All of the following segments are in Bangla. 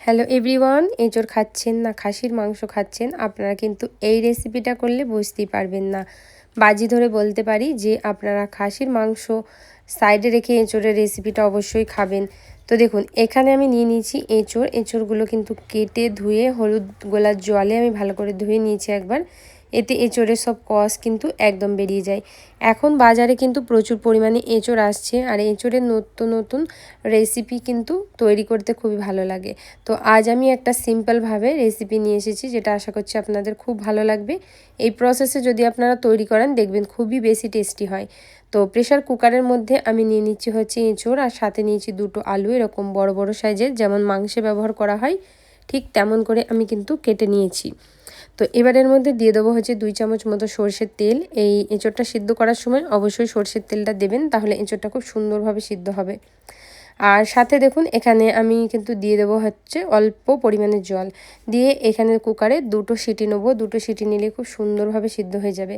হ্যালো এভরিওয়ান, এঁচোড় খাচ্ছেন না খাসির মাংস খাচ্ছেন, আপনারা কিন্তু এই রেসিপিটা করলে বুঝতেই পারবেন না। বাজি ধরে বলতে পারি যে আপনারা খাসির মাংস সাইডে রেখে এঁচোড়ের রেসিপিটা অবশ্যই খাবেন। তো দেখুন, এখানে আমি নিয়ে নিয়েছি এঁচোড়গুলো কিন্তু কেটে ধুয়ে হলুদ গোলার জলে আমি ভালো করে ধুয়ে নিয়েছি একবার। এতে এঁচোড়ের সব কষ কিন্তু একদম বেরিয়ে যায়। এখন বাজারে কিন্তু প্রচুর পরিমাণে এঁচোড় আসছে, আর এঁচোড়ের নতুন নতুন রেসিপি কিন্তু তৈরি করতে খুবই ভালো লাগে। তো আজ আমি একটা সিম্পলভাবে রেসিপি নিয়ে এসেছি, যেটা আশা করছি আপনাদের খুব ভালো লাগবে। এই প্রসেসে যদি আপনারা তৈরি করেন দেখবেন খুবই বেশি টেস্টি হয়। তো প্রেশার কুকারের মধ্যে আমি নিয়ে নিচ্ছি হচ্ছে এঁচোড়, আর সাথে নিয়েছি দুটো আলু, এরকম বড় বড় সাইজের, যেমন মাংসে ব্যবহার করা হয় ঠিক তেমন করে আমি কিন্তু কেটে নিয়েছি। তো এবারের মধ্যে দিয়ে দেবো হচ্ছে 2 চামচ মতো সরষের তেল। এই এঁচোড়টা সিদ্ধ করার সময় অবশ্যই সরষের তেলটা দেবেন, তাহলে এঁচোড়টা খুব সুন্দরভাবে সিদ্ধ হবে। আর সাথে দেখুন, এখানে আমি কিন্তু দিয়ে দেবো হচ্ছে অল্প পরিমাণে জল দিয়ে এখানে কুকারে 2টো সিটি নেবো। 2টো সিটি নিলে খুব সুন্দরভাবে সিদ্ধ হয়ে যাবে।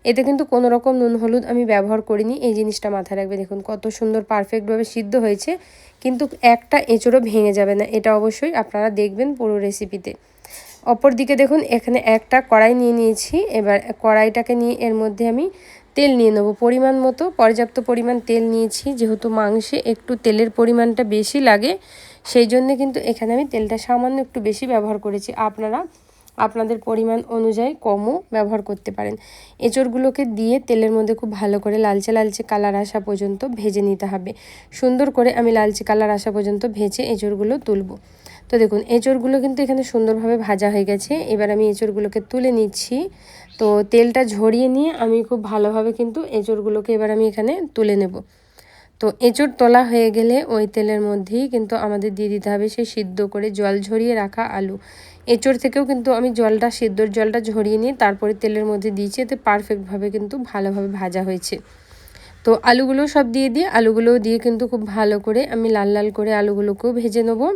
এতে কিন্তু কোনো রকম নুন হলুদ আমি ব্যবহার করিনি, এই জিনিসটা মাথায় রাখবে। দেখুন কত সুন্দর পারফেক্টভাবে সিদ্ধ হয়েছে, কিন্তু একটা এঁচোড়ও ভেঙে যাবে না, এটা অবশ্যই আপনারা দেখবেন পুরো রেসিপিতে। অপর দিকে দেখুন, এখানে একটা কড়াই নিয়ে নিয়েছি। এবার কড়াইটাকে নিয়ে এর মধ্যে আমি তেল নিয়ে নেবো পরিমাণ মতো, পর্যাপ্ত পরিমাণ তেল নিয়েছি। যেহেতু মাংসে একটু তেলের পরিমাণটা বেশি লাগে, সেই জন্যে কিন্তু এখানে আমি তেলটা সামান্য একটু বেশি ব্যবহার করেছি। আপনারা আপনাদের পরিমাণ অনুযায়ী কমও ব্যবহার করতে পারেন। এঁচোড়গুলোকে দিয়ে তেলের মধ্যে খুব ভালো করে লালচে লালচে কালার আসা পর্যন্ত ভেজে নিতে হবে। সুন্দর করে আমি লালচে কালার আসা পর্যন্ত ভেজে এঁচোড়গুলো তুলব। তো দেখুন, এঁচোড়গুলো কিন্তু এখানে সুন্দরভাবে ভাজা হয়ে গেছে। এবার আমি এঁচোড়গুলোকে তুলে নিচ্ছি। তো তেলটা ঝরিয়ে নিয়ে আমি খুব ভালোভাবে কিন্তু এঁচোড়গুলোকে এবার আমি এখানে তুলে নেব। তো এঁচোড় তোলা হয়ে গেলে ওই তেলের মধ্যেই কিন্তু আমাদের দিয়ে দিতে হবে সেই সিদ্ধ করে জল ঝরিয়ে রাখা আলু। এঁচোড় থেকেও কিন্তু আমি সিদ্ধর জলটা ঝরিয়ে নিয়ে তারপরে তেলের মধ্যে দিয়েছি, এতে পারফেক্টভাবে কিন্তু ভালোভাবে ভাজা হয়েছে। তো আলুগুলো সব দিয়ে আলুগুলোও দিয়ে কিন্তু খুব ভালো করে আমি লাল লাল করে আলুগুলোকেও ভেজে নেবো।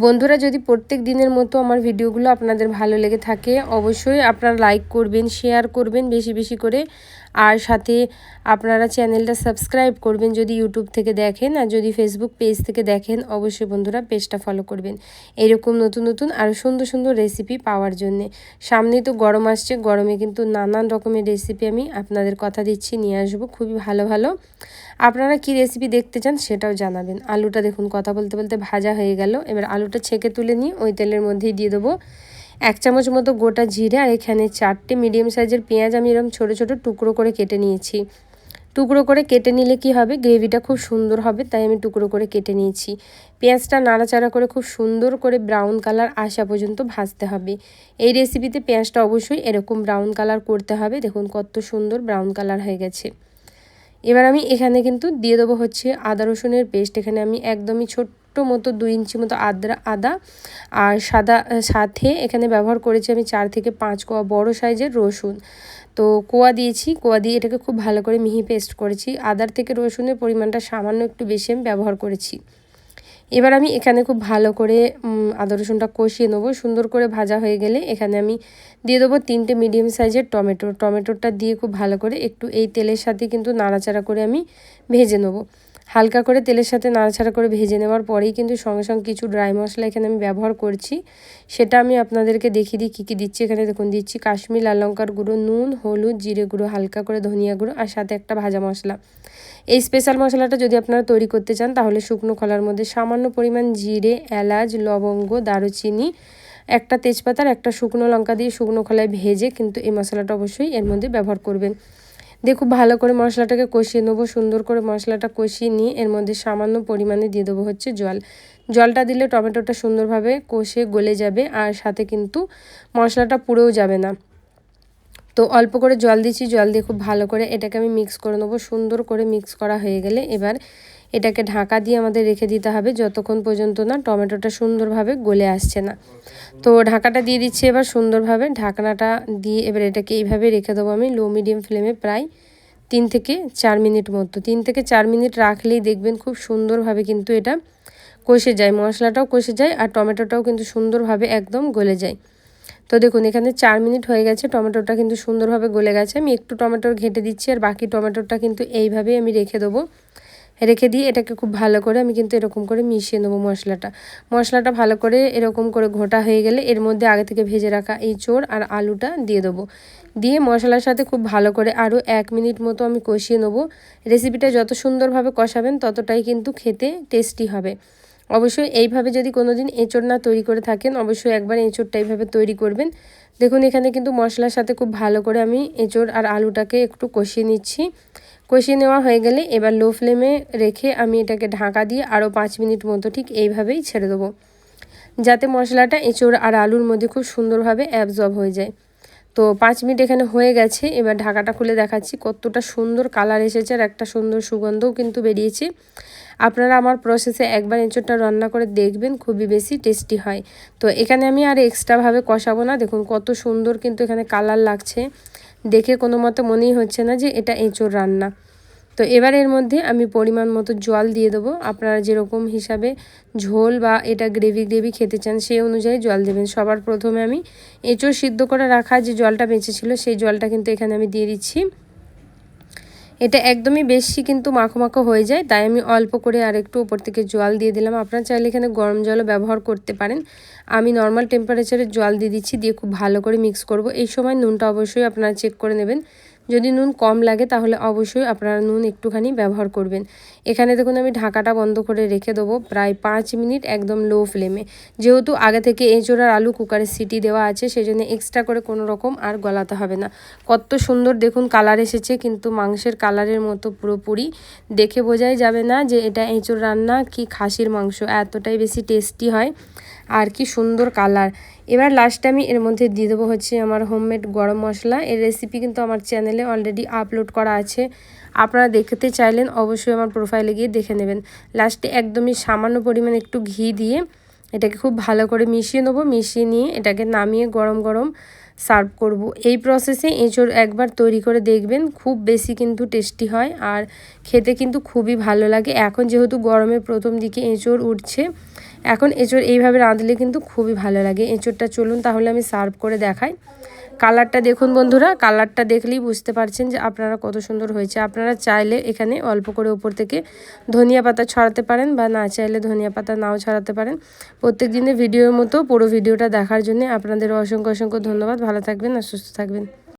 বন্ধুরা, যদি প্রত্যেক দিনের মতো আমার ভিডিওগুলো আপনাদের ভালো লেগে থাকে, অবশ্যই আপনারা লাইক করবেন, শেয়ার করবেন বেশি বেশি করে, আর সাথে আপনারা চ্যানেলটা সাবস্ক্রাইব করবেন যদি ইউটিউব থেকে দেখেন, আর যদি ফেসবুক পেজ থেকে দেখেন অবশ্যই বন্ধুরা পেজটা ফলো করবেন এরকম নতুন নতুন আরও সুন্দর সুন্দর রেসিপি পাওয়ার জন্যে। সামনেই তো গরম আসছে, গরমে কিন্তু নানান রকমের রেসিপি আমি আপনাদের কথা দিচ্ছি নিয়ে আসবো, খুবই ভালো ভালো। আপনারা কি রেসিপি দেখতে চান সেটাও জানাবেন। আলুটা দেখুন কথা বলতে বলতে ভাজা হয়ে গেল। এবার আলুটা ছেঁকে তুলে নিয়ে ওই তেলের মধ্যেই দিয়ে দেবো 1 চামচ মতো গোটা জিরে, আর এখানে 4টে মিডিয়াম সাইজের পেঁয়াজ আমি এরকম ছোটো ছোটো টুকরো করে কেটে নিয়েছি। টুকরো করে কেটে নিলে কি হবে, গ্রেভিটা খুব সুন্দর হবে, তাই আমি টুকরো করে কেটে নিয়েছি। পেঁয়াজটা নাড়াচাড়া করে খুব সুন্দর করে ব্রাউন কালার আসা পর্যন্ত ভাজতে হবে। এই রেসিপিতে পেঁয়াজটা অবশ্যই এরকম ব্রাউন কালার করতে হবে। দেখুন কত সুন্দর ব্রাউন কালার হয়ে গেছে। এবার আমি এখানে কিন্তু দিয়ে দেবো হচ্ছে আদা রসুনের পেস্ট। এখানে আমি একদমই ছোট্ট মতো 2 ইঞ্চি মতো আদা আর সাথে এখানে ব্যবহার করেছি আমি 4 থেকে 5 কোয়া বড় সাইজের রসুন। তো কোয়া দিয়েছি, কোয়া দিয়ে এটাকে খুব ভালো করে মিহি পেস্ট করেছি। আদার থেকে রসুনের পরিমাণটা সামান্য একটু বেশি আমি ব্যবহার করেছি। এবার আমি এখানে খুব ভালো করে আদা রসুনটা কষিয়ে নেবো। সুন্দর করে ভাজা হয়ে গেলে এখানে আমি দিয়ে দেবো 3টে মিডিয়াম সাইজের টমেটোটা দিয়ে খুব ভালো করে একটু এই তেলের সাথে কিন্তু নাড়াচাড়া করে আমি ভেজে নেবো। হালকা করে তেলের সাথে নাড়াচাড়া করে ভেজে নেওয়ার পরেই কিন্তু সঙ্গে সঙ্গে কিছু ড্রাই মশলা এখানে আমি ব্যবহার করছি, সেটা আমি আপনাদেরকে দেখিয়ে দিই কী কী দিচ্ছি। এখানে দেখুন দিচ্ছি কাশ্মীর লাল লঙ্কার গুঁড়ো, নুন, হলুদ, জিরে গুঁড়ো, হালকা করে ধনিয়া গুঁড়ো, আর সাথে একটা ভাজা মশলা। এই স্পেশাল মশলাটা যদি আপনারা তৈরি করতে চান তাহলে শুকনো খোলার মধ্যে সামান্য পরিমাণ জিরে, এলাচ, লবঙ্গ, দারুচিনি, একটা তেজপাতার একটা শুকনো লঙ্কা দিয়ে শুকনো খোলায় ভেজে কিন্তু এই মশলাটা অবশ্যই এর মধ্যে ব্যবহার করবেন। দিয়ে খুব ভালো করে মশলাটাকে কষিয়ে নেবো। সুন্দর করে মশলাটা কষিয়ে নিয়ে এর মধ্যে সামান্য পরিমাণে দিয়ে দেবো হচ্ছে জলটা দিলে টমেটোটা সুন্দরভাবে কষে গলে যাবে, আর সাথে কিন্তু মশলাটা পুড়েও যাবে না। তো অল্প করে জল দিচ্ছি, জল দিয়ে খুব ভালো করে এটাকে আমি মিক্স করে নেবো। সুন্দর করে মিক্স করা হয়ে গেলে এবার এটাকে ঢাকা দিয়ে আমাদের রেখে দিতে হবে যতক্ষণ পর্যন্ত না টমেটোটা সুন্দরভাবে গলে আসছে না। তো ঢাকাটা দিয়ে দিচ্ছি এবার সুন্দরভাবে। ঢাকনাটা দিয়ে এবার এটাকে এইভাবে রেখে দেবো আমি লো মিডিয়াম ফ্লেমে প্রায় 3 থেকে 4 মিনিট মতো। 3 থেকে 4 মিনিট রাখলেই দেখবেন খুব সুন্দরভাবে কিন্তু এটা কষে যায়, মশলাটাও কষে যায় আর টমেটোটাও কিন্তু সুন্দরভাবে একদম গলে যায়। তো দেখুন এখানে 4 মিনিট হয়ে গেছে, টমেটোটা কিন্তু সুন্দরভাবে গলে গেছে। আমি একটু টমেটোর ঘেঁটে দিচ্ছি, আর বাকি টমেটোটা কিন্তু এইভাবেই আমি রেখে দেবো। রেখে দিয়ে এটাকে খুব ভালো করে আমি কিন্তু এরকম করে মিশিয়ে নেবো মশলাটা ভালো করে এরকম করে ঘোটা হয়ে গেলে এর মধ্যে আগে থেকে ভেজে রাখা এঁচোড় আর আলুটা দিয়ে দেবো। দিয়ে মশলার সাথে খুব ভালো করে আরও 1 মিনিট মতো আমি কষিয়ে নেবো। রেসিপিটা যত সুন্দরভাবে কষাবেন ততটাই কিন্তু খেতে টেস্টি হবে। অবশ্যই এইভাবে যদি কোনো দিন এঁচোড় না তৈরি করে থাকেন অবশ্যই একবার এঁচোড়টা এইভাবে তৈরি করবেন। দেখুন এখানে কিন্তু মশলার সাথে খুব ভালো করে আমি এঁচোড় আর আলুটাকে একটু কষিয়ে নিচ্ছি। কষিয়ে নেওয়া হয়ে গেলে এবার লো ফ্লেমে রেখে আমি এটাকে ঢাকা দিয়ে আরও 5 মিনিট মতো ঠিক এইভাবেই ছেড়ে দেবো, যাতে মশলাটা এঁচোড় আর আলুর মধ্যে খুব সুন্দরভাবে অ্যাবজর্ব হয়ে যায়। তো 5 মিনিট এখানে হয়ে গেছে। এবার ঢাকাটা খুলে দেখাচ্ছি কতটা সুন্দর কালার এসেছে আর একটা সুন্দর সুগন্ধও কিন্তু বেরিয়েছে। আপনারা আমার প্রসেসে একবার এঁচোড়টা রান্না করে দেখবেন, খুবই বেশি টেস্টি হয়। তো এখানে আমি আর এক্সট্রাভাবে কষাবো না। দেখুন কত সুন্দর কিন্তু এখানে কালার লাগছে, দেখে কোনো মতো মনেই হচ্ছে না যে এটা এঁচোড় রান্না। তো এবার এর মধ্যে আমি পরিমাণ মতো জল দিয়ে দেবো। আপনারা যেরকম হিসাবে ঝোল বা এটা গ্রেভি খেতে চান সেই অনুযায়ী জল দেবেন। সবার প্রথমে আমি এঁচোড় সিদ্ধ করে রাখা যে জলটা বেঁচেছিল সেই জলটা কিন্তু এখানে আমি দিয়ে দিচ্ছি। এটা একদমই বেশি কিন্তু মাখো মাখো হয়ে যায়, তাই আমি অল্প করে আর একটু উপর থেকে জল দিয়ে দিলাম। আপনারা চাইলে এখানে গরম জলও ব্যবহার করতে পারেন। আমি নর্মাল টেম্পারেচারে জল দিয়ে দিচ্ছি, দিয়ে খুব ভালো করে মিক্স করব। এই সময় নুনটা অবশ্যই আপনারা চেক করে নেবেন। যদি নুন কম লাগে তাহলে অবশ্যই আপনারা নুন একটুখানি ব্যবহার করবেন। এখানে দেখুন আমি ঢাকাটা বন্ধ করে রেখে দেবো প্রায় 5 মিনিট একদম লো ফ্লেমে। যেহেতু আগে থেকে এঁচোড় আর আলু কুকারে সিটি দেওয়া আছে সেজন্য এক্সট্রা করে কোনো রকম আর গলাতে হবে না। কত সুন্দর দেখুন কালার এসেছে, কিন্তু মাংসের কালারের মতো পুরোপুরি দেখে বোঝাই যাবে না যে এটা এঁচোড় রান্না কি খাসির মাংস, এতটাই বেশি টেস্টি হয় আর কি সুন্দর কালার। এবার লাস্টে আমি এর মধ্যে দিয়ে দেবো হচ্ছে আমার হোমমেড গরম মশলা। এর রেসিপি কিন্তু আমার চ্যানেলে অলরেডি আপলোড করা আছে, আপনারা দেখতে চাইলেন অবশ্যই আমার প্রোফাইলে গিয়ে দেখে নেবেন। লাস্টে একদমই সামান্য পরিমাণ একটু ঘি দিয়ে এটাকে খুব ভালো করে মিশিয়ে নেবো। মিশিয়ে নিয়ে এটাকে নামিয়ে গরম গরম সার্ভ করব। এই প্রসেসে এঁচোড় একবার তৈরি করে দেখবেন, খুব বেশি কিন্তু টেস্টি হয় আর খেতে কিন্তু খুবই ভালো লাগে। এখন যেহেতু গরমের প্রথম দিকে এঁচোড় উঠছে, এখন এঁচোড় এইভাবে রাঁধলে কিন্তু খুবই ভালো লাগে। এঁচোড়টা চলুন তাহলে আমি সার্ভ করে দেখাই। কালারটা দেখুন বন্ধুরা, কালারটা দেখলেই বুঝতে পারছেন যে আপনারা কত সুন্দর হয়েছে। আপনারা চাইলে এখানে অল্প করে উপর থেকে ধনিয়া পাতা ছড়াতে পারেন বা না চাইলে ধনিয়া পাতা নাও ছড়াতে পারেন। প্রত্যেক দিনের ভিডিওর মতো পুরো ভিডিওটা দেখার জন্য আপনাদের অসংখ্য ধন্যবাদ। ভালো থাকবেন আর সুস্থ থাকবেন।